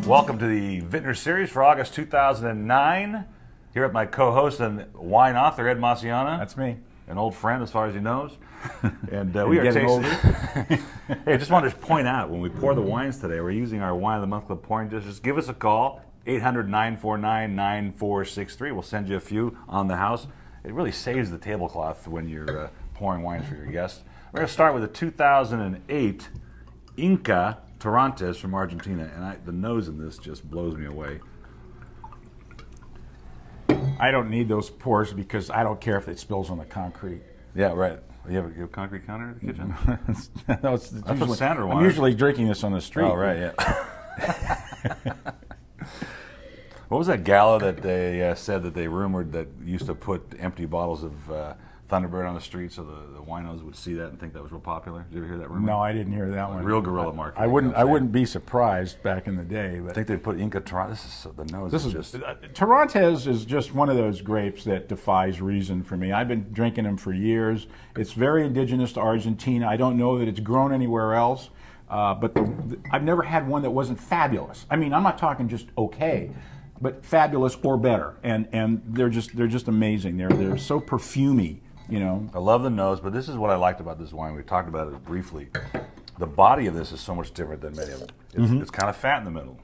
Welcome to the Vintners series for August 2009. Here with my co-host and wine author, Ed Masciana. That's me. An old friend as far as he knows. And we are tasting. Hey, I just wanted to point out, when we pour the wines today, we're using our Wine of the Month Club pouring dishes. Just give us a call, 800-949-9463. We'll send you a few on the house. It really saves the tablecloth when you're pouring wines for your guests. We're going to start with a 2008 Inca Torrontes from Argentina, and the nose in this just blows me away. I don't need those pours because I don't care if it spills on the concrete. Yeah, right. You have a concrete counter in the kitchen? No, That's what Sandra wanted. I'm usually drinking this on the street. Oh, right, yeah. What was that gala that they said that they rumored that used to put empty bottles of Thunderbird on the street so the winos would see that and think that was real popular? Did you ever hear that rumor? No, I didn't hear that one. Real guerrilla marketing. I wouldn't be surprised back in the day. But I think they put Inca Torrontes. The nose. This is just Torrontes is just one of those grapes that defies reason for me. I've been drinking them for years. It's very indigenous to Argentina. I don't know that it's grown anywhere else. But I've never had one that wasn't fabulous. I mean, I'm not talking just okay, but fabulous or better. And they're just amazing. They're so perfumey. You know, I love the nose, but this is what I liked about this wine. We talked about it briefly. The body of this is so much different than many of them. It's kind of fat in the middle,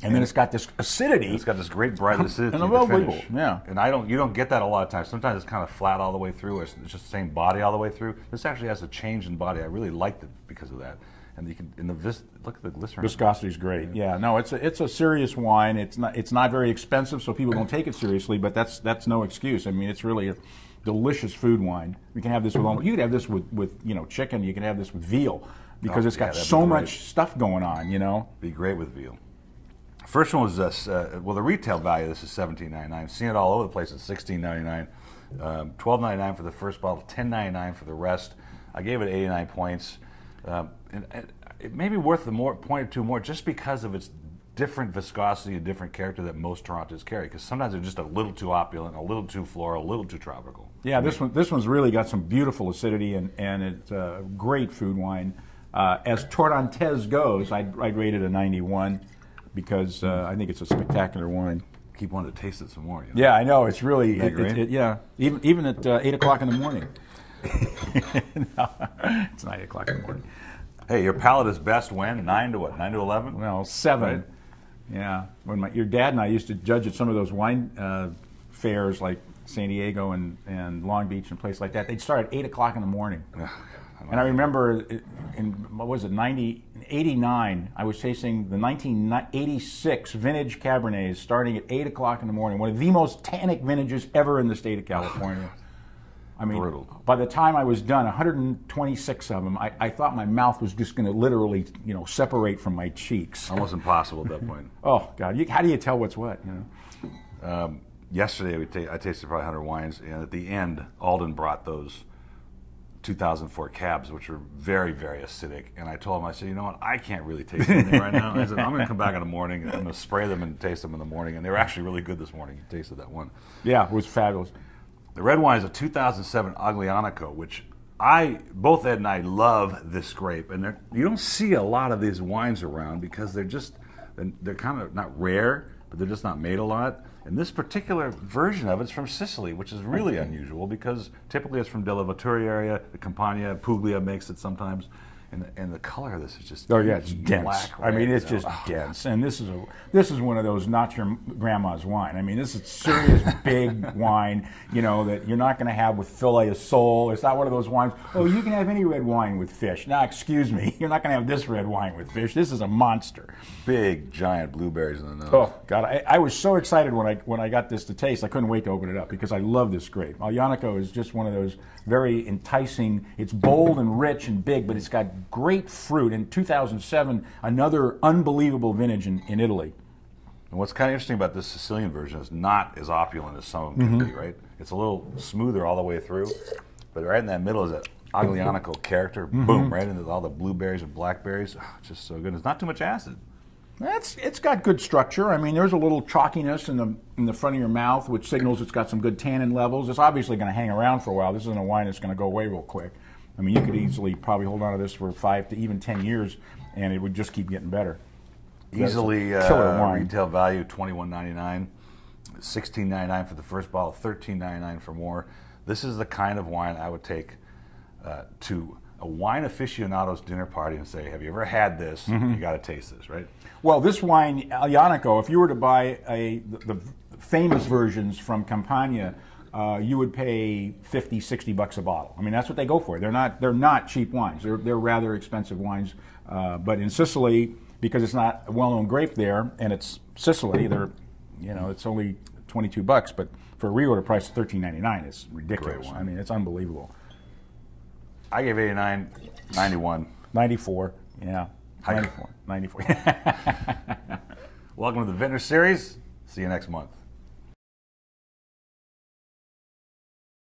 and then it's got this acidity. It's got this great bright acidity and to the finish. Yeah, and you don't get that a lot of times. Sometimes it's kind of flat all the way through. It's just the same body all the way through. This actually has a change in body. I really liked it because of that. And you can look at the glycerin. Viscosity is great. Yeah, no, it's a serious wine. It's not very expensive, so people don't take it seriously. But that's no excuse. I mean, it's really a delicious food wine. You can have this with you could have this with chicken. You can have this with veal because it's got so much stuff going on. You know, be great with veal. First one was well, the retail value of this is $17.99. I've seen it all over the place at $16.99, $12.99 for the first bottle, $10.99 for the rest. I gave it 89 points. And it may be worth the point or two more just because of its different viscosity and different character that most Torrontes carry. Because sometimes they're just a little too opulent, a little too floral, a little too tropical. Yeah, this one's really got some beautiful acidity and it's a great food wine. As Torrontes goes, I'd rate it a 91 because I think it's a spectacular wine. Keep wanting to taste it some more. You know? Yeah, I know. It's really yeah. Even at 8 o'clock in the morning. No, it's 9 o'clock in the morning. Hey, your palate is best when? 9 to what? 9 to 11? Well, 7. Right? Yeah. When your dad and I used to judge at some of those wine fairs like San Diego and Long Beach and places like that, they'd start at 8 o'clock in the morning. And I remember in, what was it, 89, I was tasting the 1986 vintage Cabernets starting at 8 o'clock in the morning, one of the most tannic vintages ever in the state of California. I mean, brutal. By the time I was done, 126 of them, I thought my mouth was just going to literally, separate from my cheeks. Almost impossible at that point. Oh, God. How do you tell what's what, Yesterday, I tasted probably 100 wines, and at the end, Alden brought those 2004 cabs, which were very, very acidic. And I told him, I said, you know what, I can't really taste anything right now. I said, I'm going to come back in the morning, and I'm going to spray them and taste them in the morning. And they were actually really good this morning. You tasted that one. Yeah, it was fabulous. The red wine is a 2007 Aglianico, which both Ed and I love this grape. And you don't see a lot of these wines around because they're kind of not rare, but they're just not made a lot. And this particular version of it's from Sicily, which is really unusual because typically it's from Della Vittoria area, the Campania, Puglia makes it sometimes. And the color of this is just it's dense. Black, I mean, it's just dense. And this is one of those not your grandma's wine. I mean, this is serious big wine, that you're not going to have with filet of sole. It's not one of those wines, you can have any red wine with fish. Now, excuse me, you're not going to have this red wine with fish. This is a monster. Big, giant blueberries in the nose. Oh, God, I was so excited when I got this to taste. I couldn't wait to open it up because I love this grape. Aglianico is just one of those very enticing. It's bold and rich and big, but it's got great fruit. In 2007, another unbelievable vintage in Italy. And what's kind of interesting about this Sicilian version is not as opulent as some of them can be, right? It's a little smoother all the way through, but right in that middle is that Aglianico character, boom, right into all the blueberries and blackberries. Oh, it's just so good. It's not too much acid. It's got good structure. I mean, there's a little chalkiness in the front of your mouth, which signals it's got some good tannin levels. It's obviously going to hang around for a while. This isn't a wine that's going to go away real quick. I mean, you could easily probably hold on to this for 5 to even 10 years, and it would just keep getting better. Easily killer wine. retail value $21.99, $16.99 for the first bottle, $13.99 for more. This is the kind of wine I would take to a wine aficionado's dinner party and say, have you ever had this? You got to taste this, right? Well, this wine, Aglianico, if you were to buy the famous versions from Campania, you would pay $50, $60 a bottle. I mean, that's what they go for. They're not cheap wines. They're rather expensive wines. But in Sicily, because it's not a well-known grape there, and it's Sicily, it's only $22. But for a reorder price of $13.99, it's ridiculous. I mean, it's unbelievable. I gave 89, 91. 94, yeah. 94. Welcome to the Vintners series. See you next month.